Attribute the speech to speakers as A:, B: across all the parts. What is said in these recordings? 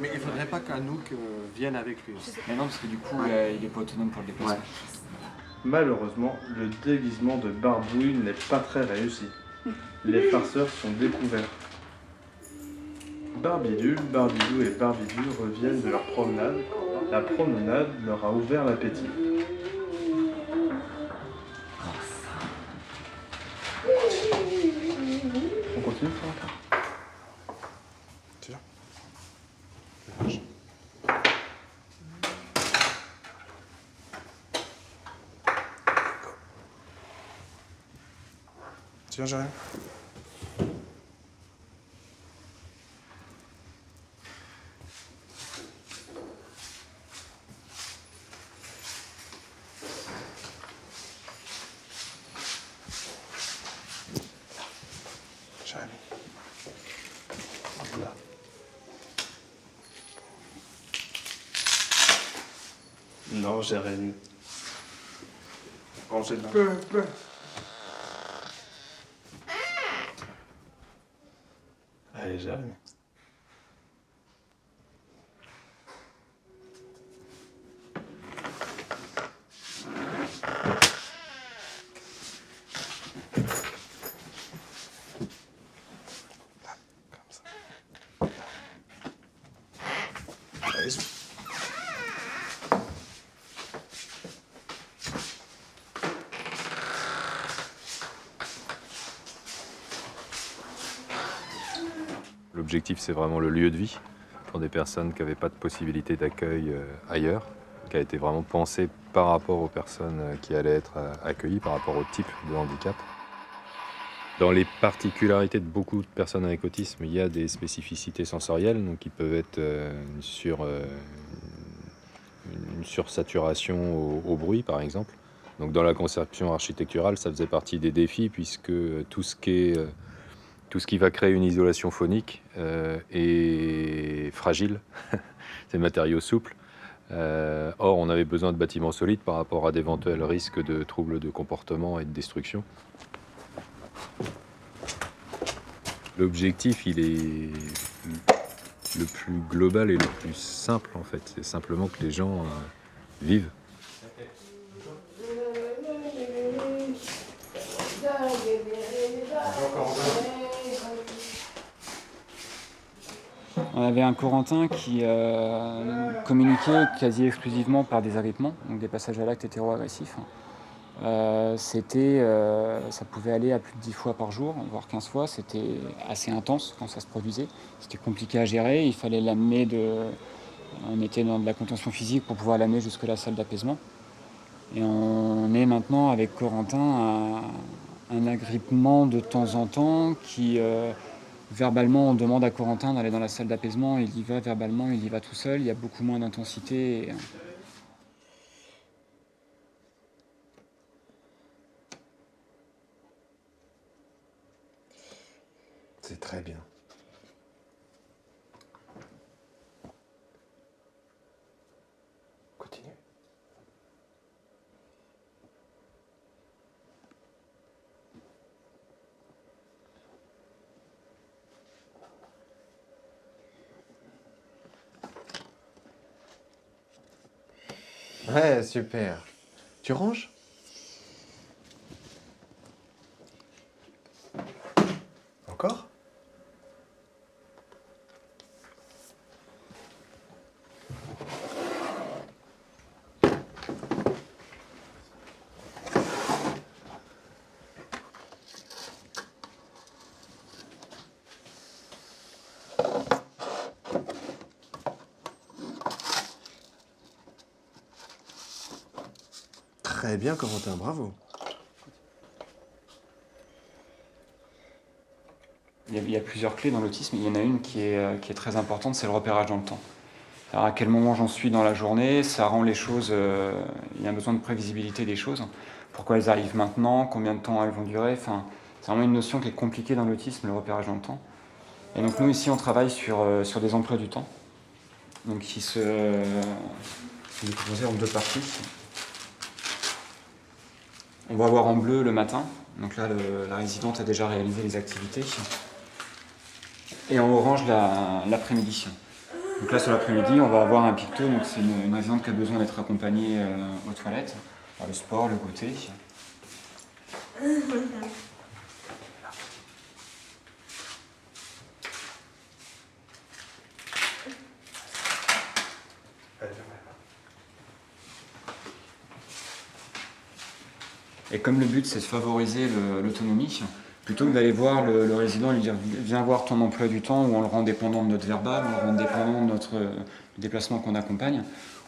A: Mais il ne faudrait pas qu'Anouk vienne avec lui.
B: Mais non, parce que du coup, il est pas autonome pour le déplacement.
C: Ouais. Malheureusement, le déguisement de Barbouille n'est pas très réussi. Les farceurs sont découverts. Barbidule, Barbidou et Barbidule reviennent de leur promenade. La promenade leur a ouvert l'appétit. On continue, ça?
A: Tiens. Tiens, j'arrive. J'arrive. Hop là. Non, Jérémy. Rangez là. Allez, Jérémy. Allez,
D: L'objectif, c'est vraiment le lieu de vie pour des personnes qui n'avaient pas de possibilité d'accueil ailleurs, qui a été vraiment pensé par rapport aux personnes qui allaient être accueillies, par rapport au type de handicap. Dans les particularités de beaucoup de personnes avec autisme, il y a des spécificités sensorielles, donc qui peuvent être une sursaturation au bruit, par exemple. Donc dans la conception architecturale, ça faisait partie des défis, puisque tout ce qui va créer une isolation phonique est fragile, c'est matériaux souples. Or, on avait besoin de bâtiments solides par rapport à d'éventuels risques de troubles de comportement et de destruction. L'objectif, il est le plus global et le plus simple, en fait. C'est simplement que les gens vivent.
B: On avait un Corentin qui communiquait quasi exclusivement par des agrippements, donc des passages à l'acte hétéro-agressifs. Ça pouvait aller à plus de 10 fois par jour, voire 15 fois. C'était assez intense quand ça se produisait. C'était compliqué à gérer. Il fallait l'amener On était dans de la contention physique pour pouvoir l'amener jusque la salle d'apaisement. Et on est maintenant avec Corentin à un agrippement de temps en temps qui... verbalement, on demande à Corentin d'aller dans la salle d'apaisement, il y va verbalement, il y va tout seul, il y a beaucoup moins d'intensité.
A: C'est très bien. Continue. Ouais, super. Tu ranges? Encore? Très bien, Corentin, bravo.
B: Il y a plusieurs clés dans l'autisme. Il y en a une qui est très importante, c'est le repérage dans le temps. Alors à quel moment j'en suis dans la journée, ça rend les choses... il y a un besoin de prévisibilité des choses. Pourquoi elles arrivent maintenant, combien de temps elles vont durer. Enfin, c'est vraiment une notion qui est compliquée dans l'autisme, le repérage dans le temps. Et donc nous ici on travaille sur des emplois du temps. Donc qui sont décomposés en deux parties. On va voir en bleu le matin. Donc là la résidente a déjà réalisé les activités. Et en orange l'après-midi. Donc là, sur l'après-midi, on va avoir un picto, donc c'est une résidente qui a besoin d'être accompagnée aux toilettes, par le sport, le goûter. Et comme le but c'est de favoriser l'autonomie, plutôt que d'aller voir le résident et lui dire viens voir ton emploi du temps, où on le rend dépendant de notre verbal, on le rend dépendant de notre déplacement qu'on accompagne,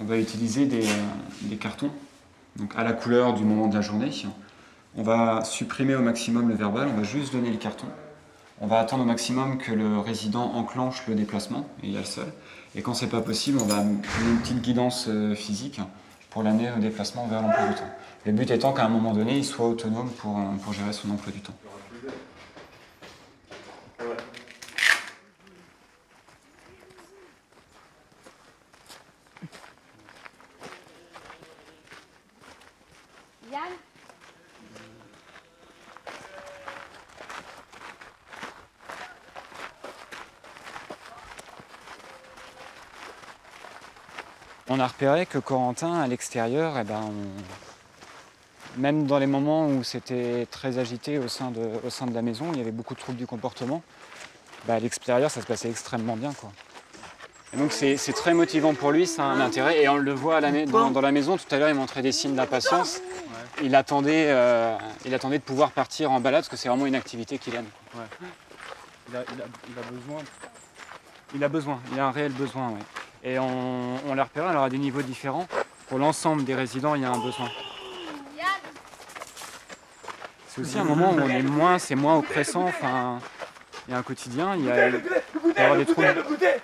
B: on va utiliser des cartons, donc à la couleur du moment de la journée. On va supprimer au maximum le verbal, on va juste donner le carton. On va attendre au maximum que le résident enclenche le déplacement, et il y a le seul. Et quand c'est pas possible, on va donner une petite guidance physique pour l'amener au déplacement vers l'emploi du temps. Le but étant qu'à un moment donné, il soit autonome pour gérer son emploi du temps.
E: Yann ?
B: On a repéré que Corentin, à l'extérieur, même dans les moments où c'était très agité au sein de la maison, il y avait beaucoup de troubles du comportement, à l'extérieur, ça se passait extrêmement bien, quoi. Et donc c'est très motivant pour lui, ça a un intérêt. Et on le voit dans la maison, tout à l'heure, il montrait des signes d'impatience. Il attendait de pouvoir partir en balade, parce que c'est vraiment une activité qu'il aime.
C: Ouais. Il a besoin.
B: Il a un réel besoin, ouais. Et on l'a repéré, alors à des niveaux différents. Pour l'ensemble des résidents, il y a un besoin. C'est aussi un moment où c'est moins oppressant. Enfin, il y a un quotidien, il y a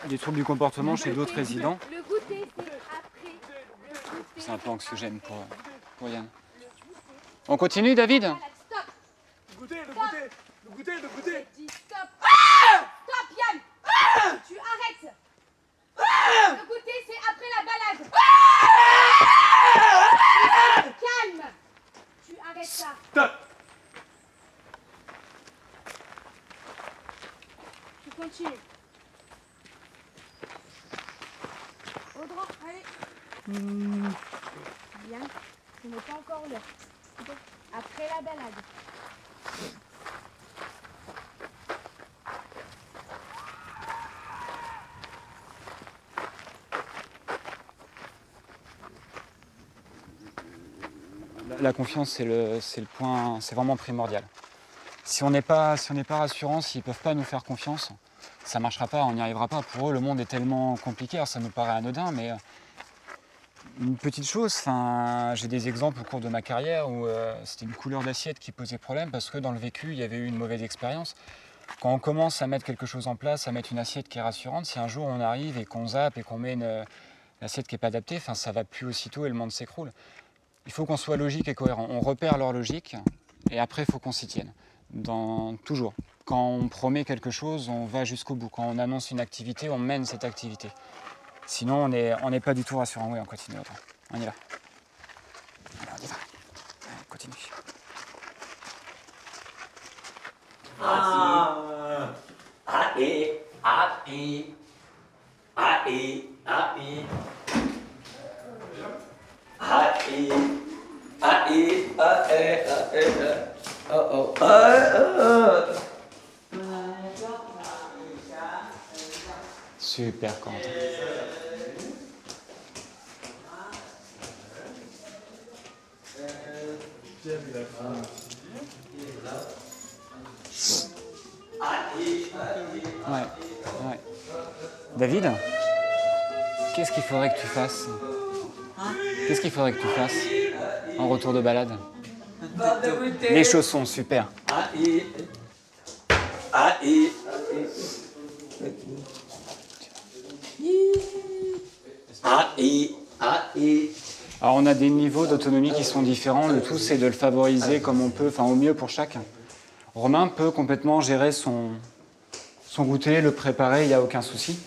B: des troubles du comportement chez d'autres résidents.
E: Le goûter, c'est après. Le goûter.
B: C'est un peu anxiogène pour Yann. On continue, David?
E: Stop.
C: Le goûter.
E: J'ai dit stop. Stop, Yann. Tu arrêtes. Le goûter, c'est après la balade. Calme. Tu arrêtes ça.
C: Stop.
E: Tu continues. Au droit, allez. Bien. Ce n'est pas encore l'heure. Après la balade.
B: La confiance, c'est le point, c'est vraiment primordial. Si on n'est pas rassurant, s'ils ne peuvent pas nous faire confiance, ça ne marchera pas, on n'y arrivera pas. Pour eux, le monde est tellement compliqué, alors ça nous paraît anodin, mais une petite chose, j'ai des exemples au cours de ma carrière où c'était une couleur d'assiette qui posait problème parce que dans le vécu, il y avait eu une mauvaise expérience. Quand on commence à mettre quelque chose en place, à mettre une assiette qui est rassurante, si un jour on arrive et qu'on zappe et qu'on met une assiette qui n'est pas adaptée, ça ne va plus aussitôt et le monde s'écroule. Il faut qu'on soit logique et cohérent. On repère leur logique et après, il faut qu'on s'y tienne. Toujours. Quand on promet quelque chose, on va jusqu'au bout. Quand on annonce une activité, on mène cette activité. Sinon, on n'est pas du tout rassurant. Oui, on continue. Attends. On y va. Allez, on y va. Allez, continue. Super, Quentin. Ouais. David, qu'est-ce qu'il faudrait que tu fasses? Qu'est-ce qu'il faudrait que tu fasses en retour de balade? Les chaussons, super. Alors on a des niveaux d'autonomie qui sont différents. Le tout, c'est de le favoriser comme on peut, au mieux pour chacun. Romain peut complètement gérer son goûter, le préparer, il n'y a aucun souci.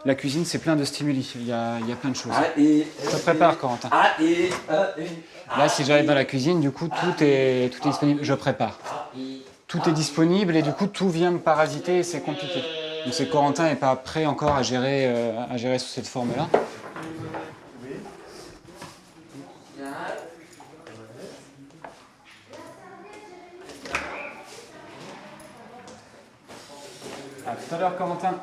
B: La cuisine, c'est plein de stimuli, il y a plein de choses. Je te prépare, Corentin. Là, si j'arrive dans la cuisine, du coup, tout est disponible. Je prépare. Tout est disponible et du coup, tout vient me parasiter et c'est compliqué. Donc c'est que Corentin n'est pas prêt encore à gérer sous cette forme-là. À tout à l'heure, Corentin.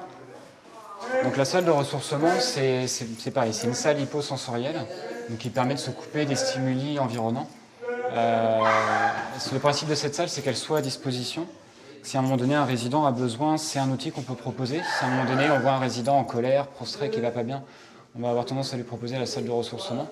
B: Donc la salle de ressourcement, c'est pareil, c'est une salle hyposensorielle donc qui permet de se couper des stimuli environnants. Le principe de cette salle, c'est qu'elle soit à disposition. Si à un moment donné un résident a besoin, c'est un outil qu'on peut proposer. Si à un moment donné on voit un résident en colère, prostré, qui ne va pas bien, on va avoir tendance à lui proposer la salle de ressourcement.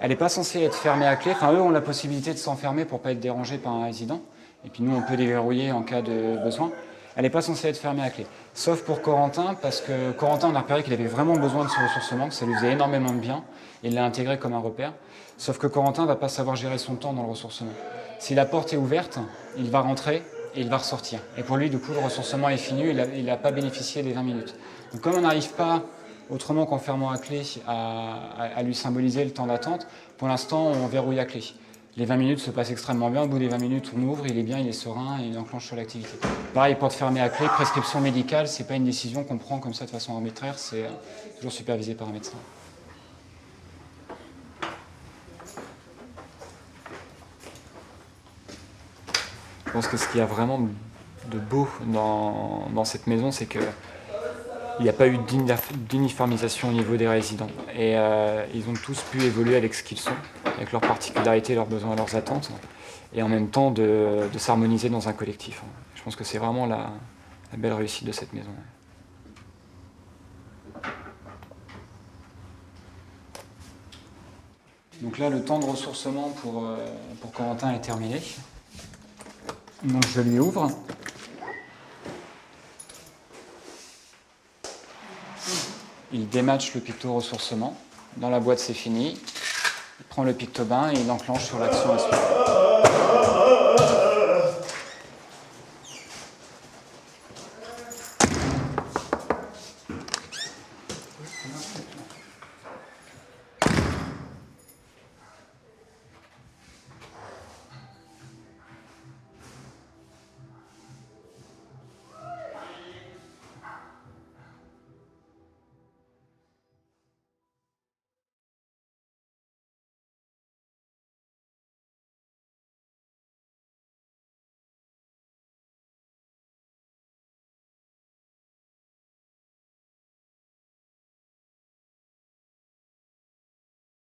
B: Elle n'est pas censée être fermée à clé. Enfin, eux ont la possibilité de s'enfermer pour ne pas être dérangés par un résident. Et puis nous, on peut déverrouiller en cas de besoin. Elle n'est pas censée être fermée à clé. Sauf pour Corentin, parce que Corentin, on a repéré qu'il avait vraiment besoin de ce ressourcement, que ça lui faisait énormément de bien. Et il l'a intégré comme un repère. Sauf que Corentin ne va pas savoir gérer son temps dans le ressourcement. Si la porte est ouverte, il va rentrer et il va ressortir. Et pour lui, du coup, le ressourcement est fini, il n'a pas bénéficié des 20 minutes. Donc comme on n'arrive pas, autrement qu'en fermant à clé, à lui symboliser le temps d'attente, pour l'instant, on verrouille à clé. Les 20 minutes se passent extrêmement bien. Au bout des 20 minutes, on ouvre, il est bien, il est serein et il enclenche sur l'activité. Pareil, porte fermée à clé, prescription médicale, c'est pas une décision qu'on prend comme ça de façon arbitraire, c'est toujours supervisé par un médecin. Je pense que ce qu'il y a vraiment de beau dans cette maison, c'est qu'il n'y a pas eu d'uniformisation au niveau des résidents. Et ils ont tous pu évoluer avec ce qu'ils sont, avec leurs particularités, leurs besoins, leurs attentes, et en même temps de s'harmoniser dans un collectif. Je pense que c'est vraiment la belle réussite de cette maison. Donc là, le temps de ressourcement pour Corentin est terminé. Donc je lui ouvre. Il dématche le picto ressourcement. Dans la boîte, c'est fini. Il prend le picto bain et il enclenche sur l'action à suivre.